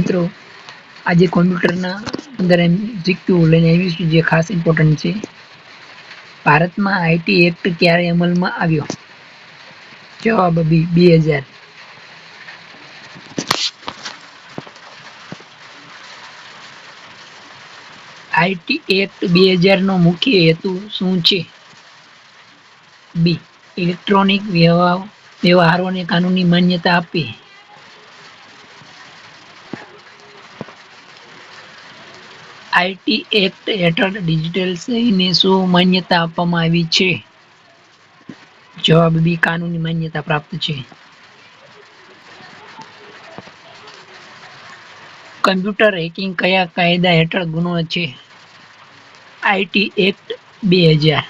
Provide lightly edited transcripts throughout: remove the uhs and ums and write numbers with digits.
મિત્રો આજે કોમ્પ્યુટરના અંદર MCQ લઈને આવીશું જે ખાસ ઇમ્પોર્ટન્ટ છે. ભારતમાં આઈટી એક્ટ ક્યારે અમલમાં આવ્યો? જવાબ બી 2000. આઈટી એક્ટ 2000 નો મુખ્ય હેતુ શું છે? બી ઇલેક્ટ્રોનિક વ્યવહારોને કાનૂની માન્યતા આપવી. આઈટી એક્ટ હેઠળ ડિજિટલ સહીને શું માન્યતા આપવામાં આવી છે? જવાબ બી કાનૂની માન્યતા પ્રાપ્ત છે. કમ્પ્યુટર હેકિંગ કયા કાયદા હેઠળ ગુનો છે? IT act 2000.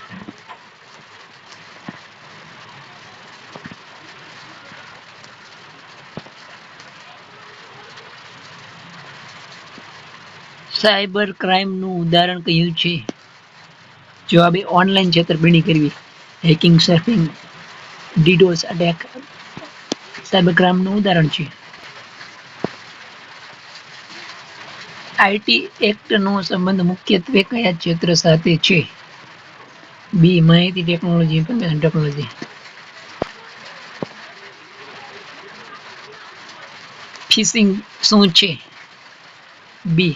સાયબર ક્રાઇમનું ઉદાહરણ કયું છે? જવાબ એ ઓનલાઈન છેતરપિંડી કરવી, હેકિંગ, સર્ફિંગ, ડીડોસ અટેક સાયબર ક્રાઇમનું ઉદાહરણ છે. આઈટી એક્ટનો સંબંધ મુખ્યત્વે કયા ક્ષેત્ર સાથે છે? બી માહિતી ટેકનોલોજી, ઇન્ફોર્મેશન ટેકનોલોજી. ફિશિંગ શું છે? બી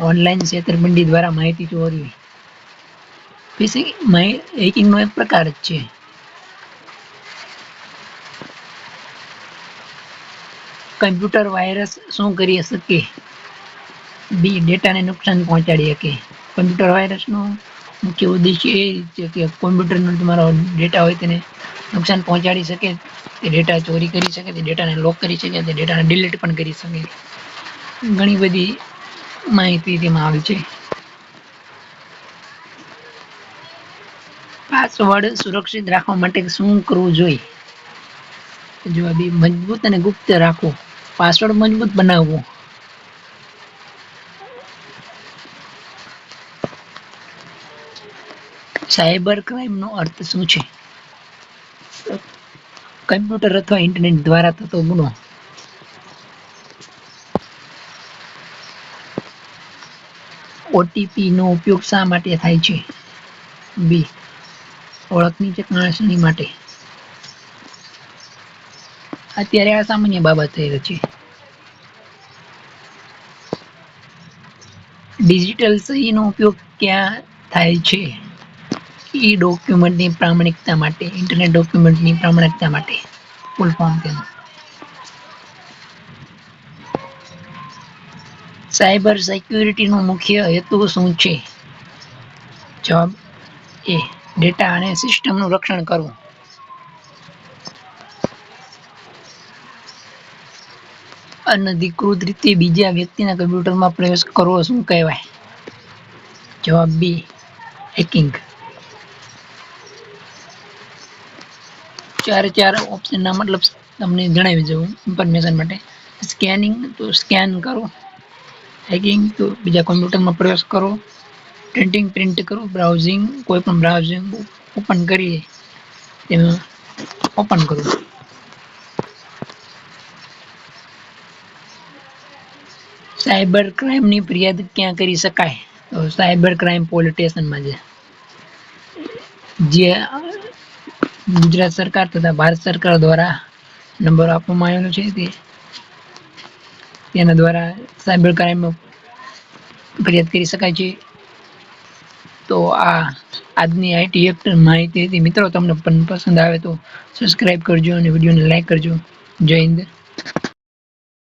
ઓનલાઈન છેતરપિંડી દ્વારા માહિતી ચોરવી. ફિશિંગ હેકિંગનો એક પ્રકાર જ છે. કમ્પ્યુટર વાયરસ શું કરી શકે? બી ડેટાને નુકસાન પહોંચાડી શકે. કમ્પ્યુટર વાયરસનો મુખ્ય ઉદ્દેશ્ય એ છે કે કોમ્પ્યુટરનો તમારો ડેટા હોય તેને નુકસાન પહોંચાડી શકે, તે ડેટા ચોરી કરી શકે, તે ડેટાને લોક કરી શકે, તે ડેટાને ડિલીટ પણ કરી શકે. ઘણી બધી માહિતી તેમાં આવી છે. પાસવર્ડ સુરક્ષિત રાખવા માટે શું કરવું જોઈએ? જવાબ મજબૂત અને ગુપ્ત રાખવો. પાસવર્ડ મજબૂત બનાવવો. સાયબર ક્રાઇમનો અર્થ શું છે? કમ્પ્યુટર અથવા ઇન્ટરનેટ દ્વારા થતો ગુનો. ઓટીપી નો ઉપયોગ શા માટે થાય છે? બી ઓળખની ચકાસણી માટે. અત્યારે આ સામાન્ય બાબત થઈ રહી છે. ડિજિટલ સહીનો ઉપયોગ ક્યાં થાય છે? ઈ ડોક્યુમેન્ટની પ્રામાણિકતા માટે, ઇન્ટરનેટ ડોક્યુમેન્ટની પ્રામાણિકતા માટે. ફૂલ ફોર્મ તેનું. સાયબર સિક્યુરિટીનો મુખ્ય હેતુ શું છે? જવાબ એ ડેટા અને સિસ્ટમનું રક્ષણ કરવું. અનધિકૃત રીતે બીજા વ્યક્તિના કમ્પ્યુટરમાં પ્રવેશ કરવો શું કહેવાય? જવાબ બી હેકિંગ. ચાર ઓપ્શનના મતલબ તમને જણાવી દઉં ઇન્ફોર્મેશન માટે. સ્કેનિંગ તો સ્કેન કરો, હેકિંગ તો બીજા કમ્પ્યુટરમાં પ્રવેશ કરો, પ્રિન્ટ કરો, બ્રાઉઝિંગ કોઈ પણ બ્રાઉઝિંગ ઓપન કરીએ તેમાં ઓપન કરો. સાયબર ક્રાઇમની ફરિયાદ ક્યાં કરી શકાય? તો સાયબર ક્રાઇમ પોલીસ સ્ટેશનમાં જે ગુજરાત સરકાર તથા ભારત સરકાર દ્વારા નંબર આપવામાં આવેલો છે તેના દ્વારા સાયબર ક્રાઇમમાં ફરિયાદ કરી શકાય છે. તો આ આજની આઈટી એક્ટ માહિતી હતી. મિત્રો તમને પણ પસંદ આવે તો સબસ્ક્રાઇબ કરજો અને વિડીયોને લાઈક કરજો. જય હિન્દ.